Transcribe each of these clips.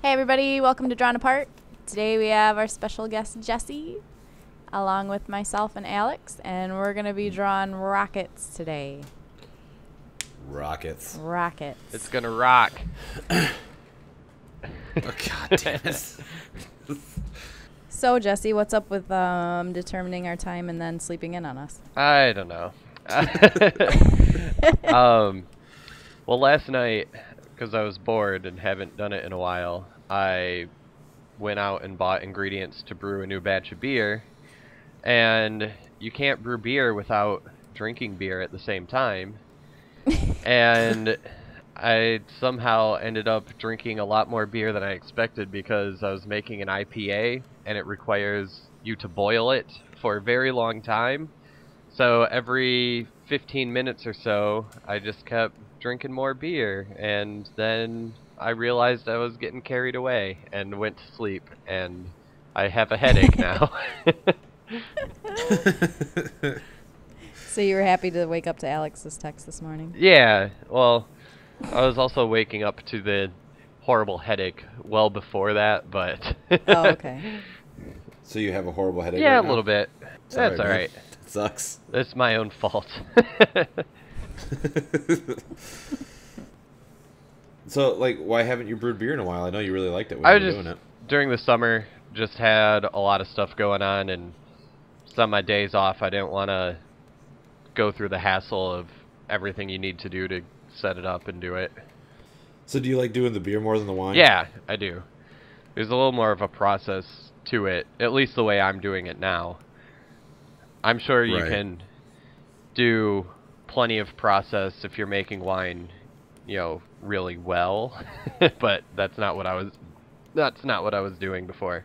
Hey everybody, welcome to Drawn Apart. Today we have our special guest Jesse, along with myself and Alex, and we're going to be drawing rockets today. Rockets. Rockets. It's gonna rock. Oh, God damn it. So Jesse, what's up with determining our time and then sleeping in on us? I don't know. Well, last night, because I was bored and haven't done it in a while, I went out and bought ingredients to brew a new batch of beer. And you can't brew beer without drinking beer at the same time. And I somehow ended up drinking a lot more beer than I expected because I was making an IPA, and it requires you to boil it for a very long time. So every 15 minutes or so, I just kept drinking more beer, and then I realized I was getting carried away and went to sleep, and I have a headache now. So you were happy to wake up to Alex's text this morning? Yeah, well, I was also waking up to the horrible headache well before that, but... Oh, okay. So you have a horrible headache Yeah, right a now? little bit. Sorry, That's man. alright. It sucks. It's my own fault. So, like, why haven't you brewed beer in a while? I know you really liked it when I you were just, doing it. during the summer, just had a lot of stuff going on, and some of my days off, I didn't want to go through the hassle of everything you need to do to set it up and do it. So do you like doing the beer more than the wine? Yeah, I do. There's a little more of a process to it, at least the way I'm doing it now. I'm sure you Right. can do plenty of process if you're making wine, really well, but that's not what I was doing before.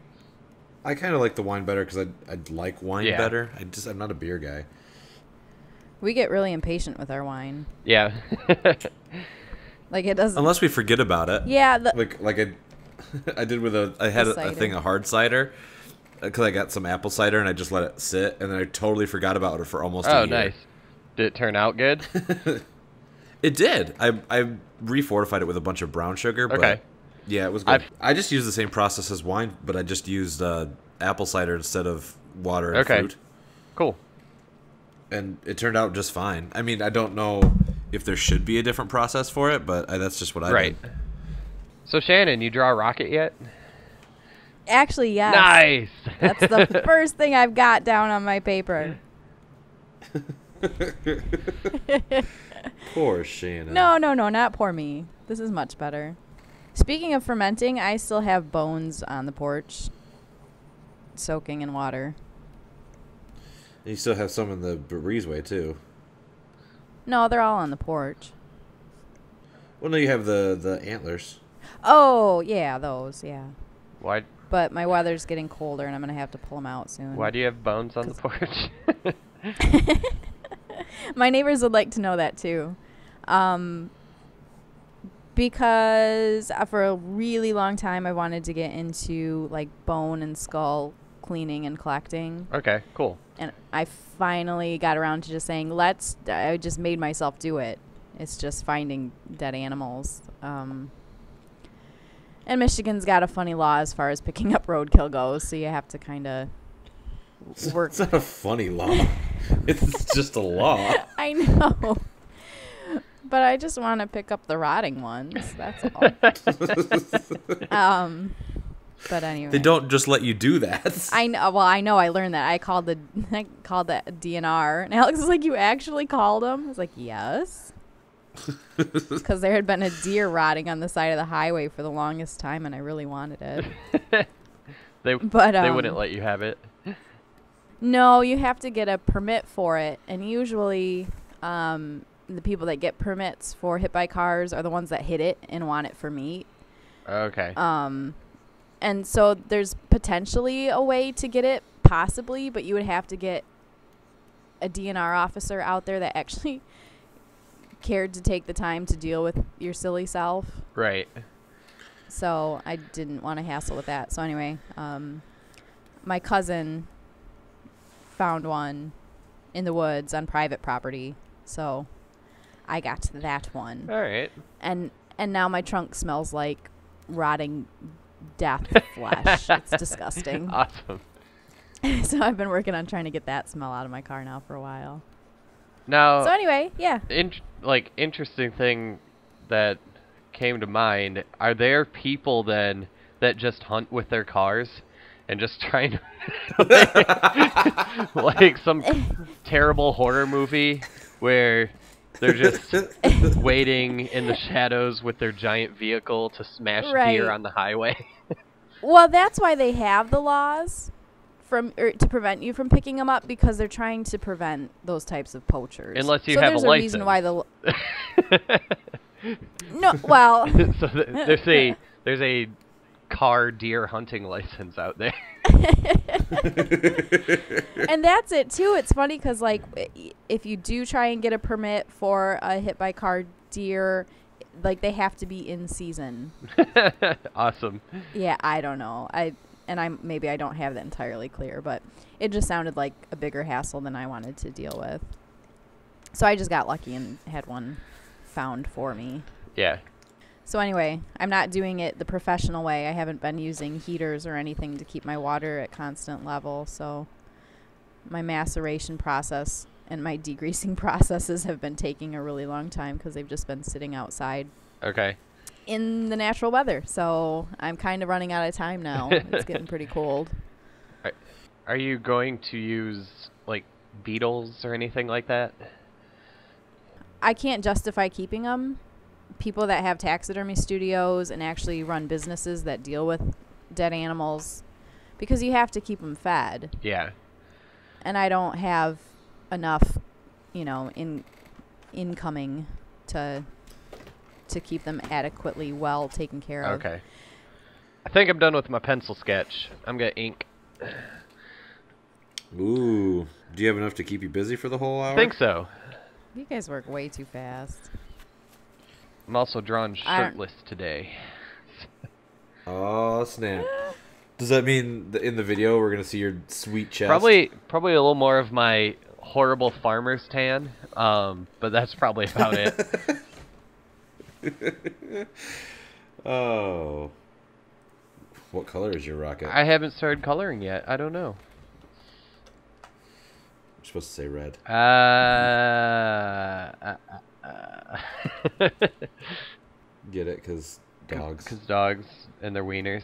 I kind of like the wine better because I like wine Yeah. better. I'm not a beer guy. We get really impatient with our wine. Yeah. Like it doesn't... Unless we forget about it. Yeah, Like I did with I had The a cider. thing of hard cider because I got some apple cider and I just let it sit, and then I totally forgot about it for almost a Oh, year. nice. Did it turn out good? It did. I refortified it with a bunch of brown sugar. But Okay. yeah, it was good. I just used the same process as wine, but I just used apple cider instead of water and Okay. fruit. Cool. And it turned out just fine. I mean, I don't know if there should be a different process for it, but that's just what I Right. did. So, Shannon, you draw a rocket yet? actually, yes. Nice! That's the first thing I've got down on my paper. Poor Shannon. No, not poor me. This is much better. Speaking of fermenting, I still have bones on the porch, soaking in water. You still have some in the breezeway, too. No, they're all on the porch. Well, no, you have the antlers. Oh, yeah, those, yeah. Why But my weather's getting colder, and I'm going to have to pull them out soon. do you have bones on the porch? My neighbors would like to know that, too. Because for a really long time, I wanted to get into, like, bone and skull cleaning and collecting. Okay, cool. And I finally got around to just saying, I just made myself do it. It's just finding dead animals. And Michigan's got a funny law as far as picking up roadkill goes, so you have to kind of work. It's not a funny law. It's just a law. I know. But I just want to pick up the rotting ones. That's all. But anyway. They don't just let you do that. I know. Well, I know. I learned that. I called the DNR, and Alex was like, "You actually called them?" I was like, "Yes," because there had been a deer rotting on the side of the highway for the longest time, and I really wanted it. They But wouldn't let you have it. No, you have to get a permit for it, and usually, the people that get permits for hit by cars are the ones that hit it and want it for meat. Okay. And so there's potentially a way to get it, possibly, but you would have to get a DNR officer out there that actually cared to take the time to deal with your silly self. Right. So I didn't want to hassle with that. So anyway, my cousin found one in the woods on private property. So I got that one. All right. And now my trunk smells like rotting death flesh. It's disgusting. Awesome. So I've been working on trying to get that smell out of my car now for a while. Now, So anyway, yeah. Interesting thing that came to mind, are there people then that just hunt with their cars and just trying to like some terrible horror movie where they're just waiting in the shadows with their giant vehicle to smash deer on the highway? Well, that's why they have the laws to prevent you from picking them up, because they're trying to prevent those types of poachers. Unless you have a license. So there's a reason why no, well. So there's a car deer hunting license out there. And that's it too. It's funny because like if you do try and get a permit for a hit by car deer, like they have to be in season. Awesome. Yeah, I don't know. Maybe I don't have that entirely clear, but it just sounded like a bigger hassle than I wanted to deal with. So I just got lucky and had one found for me. Yeah. So anyway, I'm not doing it the professional way. I haven't been using heaters or anything to keep my water at constant level. So my maceration process and my degreasing processes have been taking a really long time because they've just been sitting outside. Okay. In the natural weather. So I'm kind of running out of time now. It's getting pretty cold. Are you going to use like beetles or anything like that? I can't justify keeping them. People that have taxidermy studios and actually run businesses that deal with dead animals, because you have to keep them fed. Yeah. And I don't have enough, incoming to keep them adequately well taken care of. Okay. I think I'm done with my pencil sketch. I'm gonna ink. Ooh. Do you have enough to keep you busy for the whole hour? I think so. You guys work way too fast. I'm also drawn shirtless today. Oh, snap. Does that mean in the video we're going to see your sweet chest? Probably a little more of my horrible farmer's tan, but that's probably about it. Oh. What color is your rocket? I haven't started coloring yet. I don't know. You're supposed to say red. Get it? Because dogs. Because dogs and their wieners.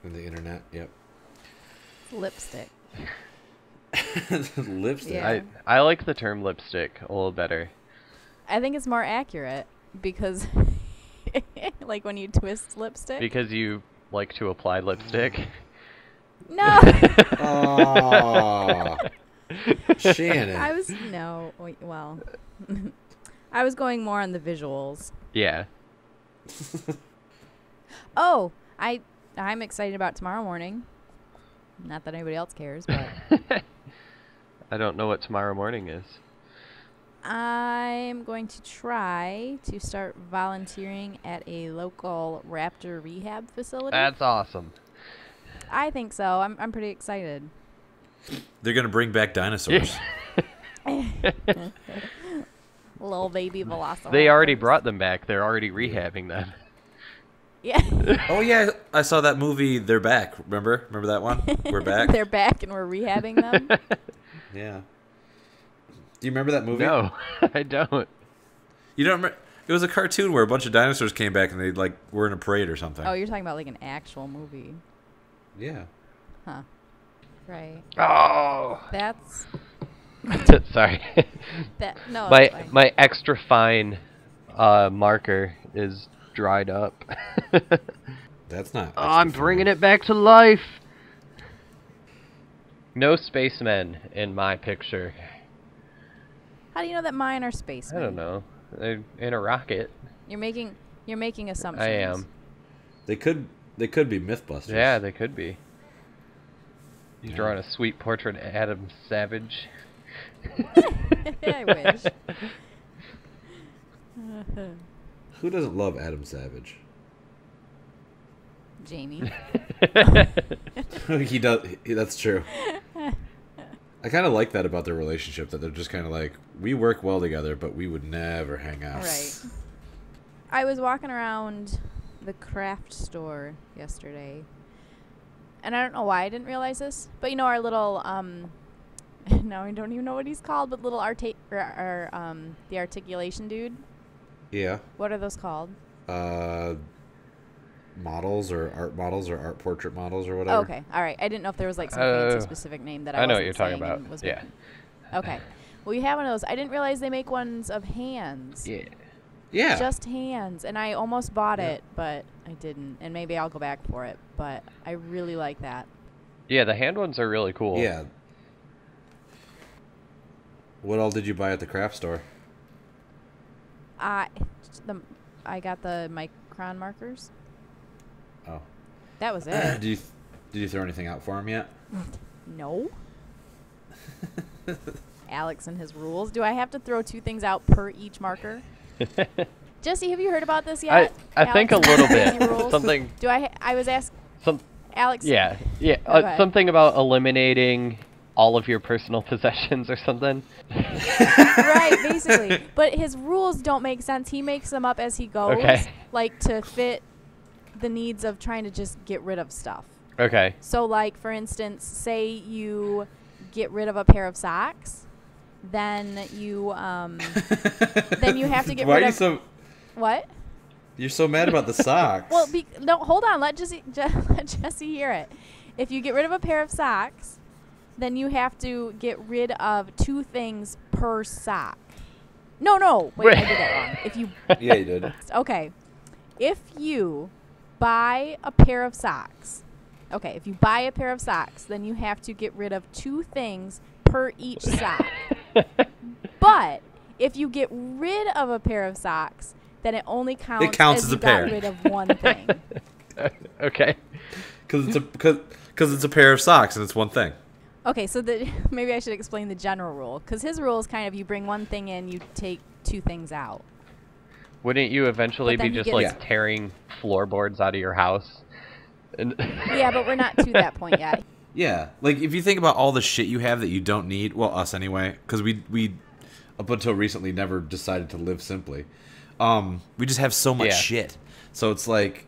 And the internet, yep. Lipstick. Lipstick? Yeah. I like the term lipstick a little better. I think it's more accurate because, like when you twist lipstick. Because you like to apply lipstick? No! Oh. Shannon. I was going more on the visuals. Yeah. Oh, I'm excited about tomorrow morning. Not that anybody else cares, but I don't know what tomorrow morning is. I'm going to try to start volunteering at a local raptor rehab facility. That's awesome. I think so. I'm pretty excited. They're going to bring back dinosaurs. Little baby velociraptors. They already brought them back. They're already rehabbing them. Yeah. Oh, yeah. I saw that movie, They're Back. Remember that one? We're back. They're back and we're rehabbing them. Yeah. Do you remember that movie? No, I don't. You don't remember? It was a cartoon where a bunch of dinosaurs came back and they were in a parade or something. Oh, you're talking about like an actual movie. Yeah. Huh. Right. Oh. That's. Sorry. No. My extra fine marker is dried up. That's not. Oh, I'm bringing it back to life. No spacemen in my picture. How do you know that mine are spacemen? I don't know. They're in a rocket. You're making assumptions. I am. They could be Mythbusters. Yeah, they could be. You're drawing a sweet portrait of Adam Savage. I wish. Who doesn't love Adam Savage? Jamie. He does. That's true. I kind of like that about their relationship, that they're just kind of like, we work well together, but we would never hang out. Right. I was walking around the craft store yesterday. And I don't know why I didn't realize this, but you know our little now I don't even know what he's called, but little the articulation dude. Yeah. What are those called? Models or art portrait models or whatever. Oh, okay, all right. I didn't know if there was like some fancy specific name that I know wasn't what you're talking saying about. and was Yeah. Okay. Well, you have one of those. I didn't realize they make ones of hands. Yeah. Yeah. Just hands, and I almost bought it, but I didn't. And maybe I'll go back for it. But I really like that. Yeah, the hand ones are really cool. Yeah. What all did you buy at the craft store? I got the micron markers. Oh. That was it. Did you throw anything out for him yet? No. Alex and his rules. Do I have to throw 2 things out per each marker? Jesse, have you heard about this yet? I think a little bit. Something. Do I was asked. Alex. Yeah. Okay. Something about eliminating all of your personal possessions or something. Right, basically. But his rules don't make sense. He makes them up as he goes, like to fit the needs of trying to just get rid of stuff. Okay. So, like, for instance, say you get rid of a pair of socks, then you have to get Why rid are you of... so... What? You're so mad about the socks. Well, no, hold on. Let Jesse hear it. If you get rid of a pair of socks, then you have to get rid of 2 things per sock. No. Wait, I did that wrong. If you... Yeah, you did. Okay. If you buy a pair of socks... Okay, if you buy a pair of socks, then you have to get rid of 2 things per each sock. But if you get rid of a pair of socks, then it only counts as you a pair. got rid of 1 thing. Okay. Because it's a pair of socks and it's one thing. Okay, so maybe I should explain the general rule. Because his rule is kind of you bring 1 thing in, you take 2 things out. Wouldn't you eventually But be then just like tearing floorboards out of your house? Yeah, but we're not to that point yet. Yeah, like if you think about all the shit you have that you don't need, well, us anyway, because we up until recently never decided to live simply. We just have so much shit, so it's like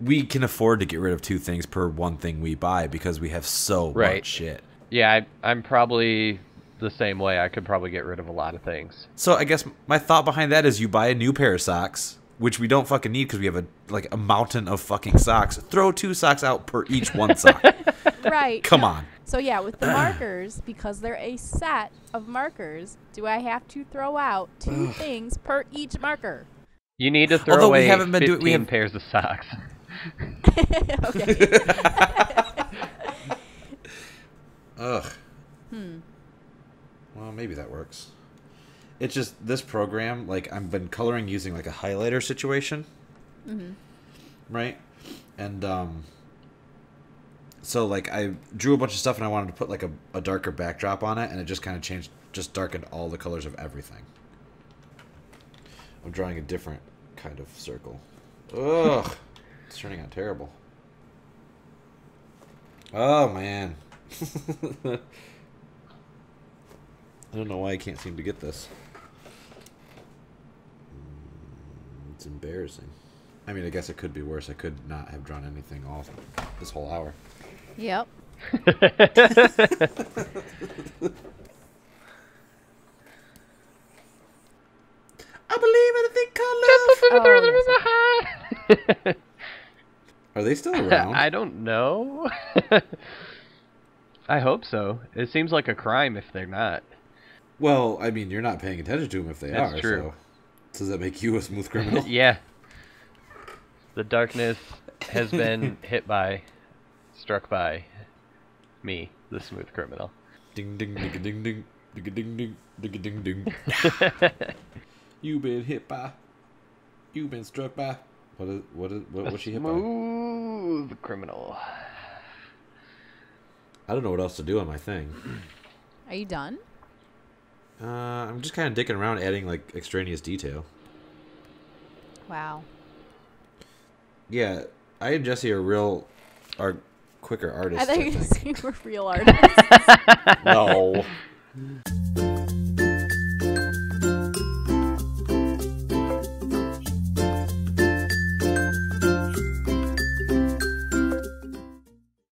we can afford to get rid of 2 things per 1 thing we buy because we have so much shit. Yeah, I'm probably the same way. I could probably get rid of a lot of things. So I guess my thought behind that is you buy a new pair of socks, which we don't fucking need because we have a mountain of fucking socks. Throw 2 socks out per each 1 sock. Right. Come on. So yeah, with the markers, because they're a set of markers, do I have to throw out 2 things per each marker? You need to throw away 15 pairs pairs of socks. Okay. Ugh. Well, maybe that works. It's just this program, like I've been coloring using like a highlighter situation, right? And so like I drew a bunch of stuff and I wanted to put like a darker backdrop on it, and it just kind of just darkened all the colors of everything. I'm drawing a different kind of circle. Ugh, it's turning out terrible. Oh man. I don't know why I can't seem to get this. It's embarrassing. I mean, I guess it could be worse. I could not have drawn anything all this whole hour. Yep. I believe in a thing called love. Are they still around? I don't know. I hope so. It seems like a crime if they're not. Well, I mean, you're not paying attention to them if they are. That's true. So does that make you a smooth criminal? Yeah. The darkness has been struck by me, the smooth criminal. Ding ding ding ding ding ding ding ding ding ding ding. You've been hit by. You've been struck by. What's she hit by? Smooth criminal. I don't know what else to do on my thing. Are you done? I'm just kind of dicking around, adding like extraneous detail. Wow. Yeah, I and Jesse are quicker artists. I thought you were think. going to say we're real artists. No.